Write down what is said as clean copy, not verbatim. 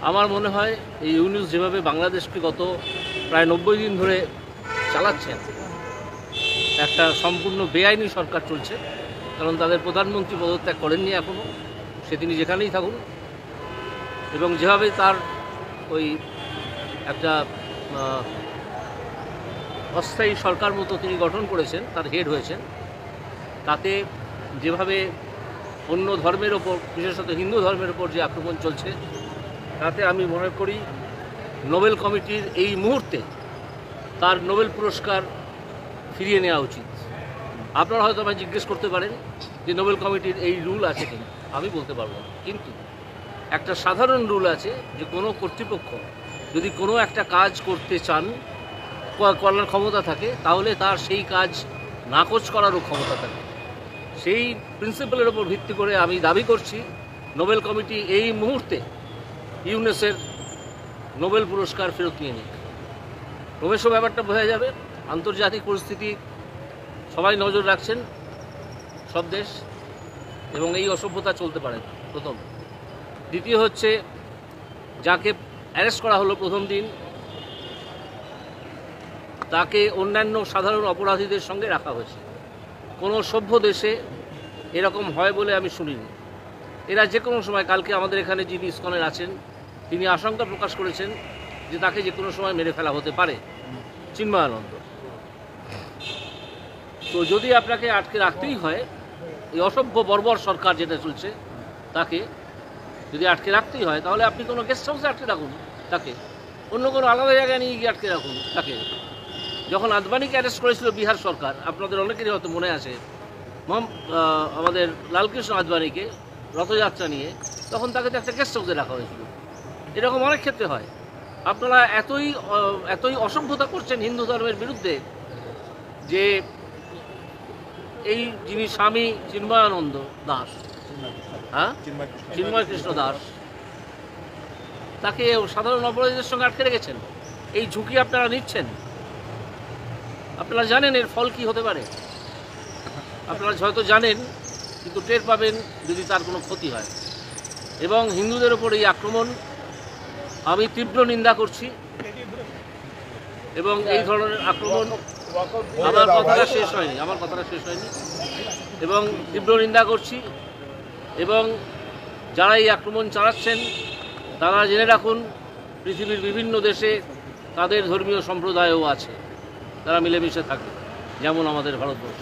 আমার মনে হয় এই ইউনূস যেভাবে বাংলাদেশকে গত প্রায় 90 দিন ধরে চালাচ্ছেন, একটা সম্পূর্ণ বেআইনি সরকার চলছে। কারণ তাদের প্রধানমন্ত্রী পদত্যাগ করেননি এখনও, সে তিনি যেখানেই থাকুন। এবং যেভাবে তার ওই একটা অস্থায়ী সরকার মতো তিনি গঠন করেছেন, তার হেড হয়েছেন, তাতে যেভাবে অন্য ধর্মের ওপর, বিশেষত হিন্দু ধর্মের ওপর যে আক্রমণ চলছে, তাতে আমি মনে করি নোবেল কমিটির এই মুহূর্তে তার নোবেল পুরস্কার ফিরিয়ে নেওয়া উচিত। আপনারা হয়তো আমায় জিজ্ঞেস করতে পারেন যে নোবেল কমিটির এই রুল আছে কিনা, আমি বলতে পারবো না। কিন্তু একটা সাধারণ রুল আছে যে কোনো কর্তৃপক্ষ যদি কোনো একটা কাজ করতে চান, করার ক্ষমতা থাকে, তাহলে তার সেই কাজ নাকচ করারও ক্ষমতা থাকে। সেই প্রিন্সিপালের ওপর ভিত্তি করে আমি দাবি করছি নোবেল কমিটি এই মুহূর্তে ইউনেসের নোবেল পুরস্কার ফেরত নিয়ে নিক। ক্রমশ ব্যাপারটা বোঝা যাবে। আন্তর্জাতিক পরিস্থিতি সবাই নজর রাখছেন, সব দেশ, এবং এই অসভ্যতা চলতে পারে না, প্রথম। দ্বিতীয় হচ্ছে, যাকে অ্যারেস্ট করা হলো প্রথম দিন, তাকে অন্যান্য সাধারণ অপরাধীদের সঙ্গে রাখা হয়েছে। কোনো সভ্য দেশে এরকম হয় বলে আমি শুনিনি। এরা যে কোনো সময়, কালকে আমাদের এখানে যিনি ইসকনের আছেন, তিনি আশঙ্কা প্রকাশ করেছেন যে তাকে যে কোনো সময় মেরে ফেলা হতে পারে, চিন্ময়ানন্দ। তো যদি আপনাকে আটকে রাখতেই হয়, এই অসভ্য বর্বর সরকার যেটা চলছে, তাকে যদি আটকে রাখতেই হয়, তাহলে আপনি কোনো গেস্ট হাউসে আটকে রাখুন তাকে, অন্য কোনো আলাদা জায়গায় নিয়ে গিয়ে আটকে রাখুন তাকে। যখন আদবানিকে অ্যারেস্ট করেছিল বিহার সরকার, আপনাদের অনেকেরই হয়তো মনে আছে, আমাদের লালকৃষ্ণ আদবানিকে রথযাত্রা নিয়ে, তখন তাকে তো একটা গেস্ট হাউসে রাখা হয়েছিল। এরকম অনেক ক্ষেত্রে হয়। আপনারা এতই অসভ্যতা করছেন হিন্দু ধর্মের বিরুদ্ধে যে এই যিনি স্বামী চিন্ময়ানন্দ দাস, চিন্ময় কৃষ্ণ দাস, তাকে সাধারণ অপরাধীদের সঙ্গে আটকে রেখেছেন। এই ঝুঁকি আপনারা নিচ্ছেন। আপনারা জানেন এর ফল কি হতে পারে, আপনারা হয়তো জানেন, কিন্তু টের পাবেন যদি তার কোনো ক্ষতি হয়। এবং হিন্দুদের ওপর এই আক্রমণ আমি তীব্র নিন্দা করছি। এবং এই ধরনের আক্রমণ, আমার কথাটা শেষ হয়নি, এবং তীব্র নিন্দা করছি। এবং যারা এই আক্রমণ চালাচ্ছেন, তারা জেনে রাখুন পৃথিবীর বিভিন্ন দেশে তাদের ধর্মীয় সম্প্রদায়ও আছে, তারা মিলেমিশে থাকে, যেমন আমাদের ভারতবর্ষ।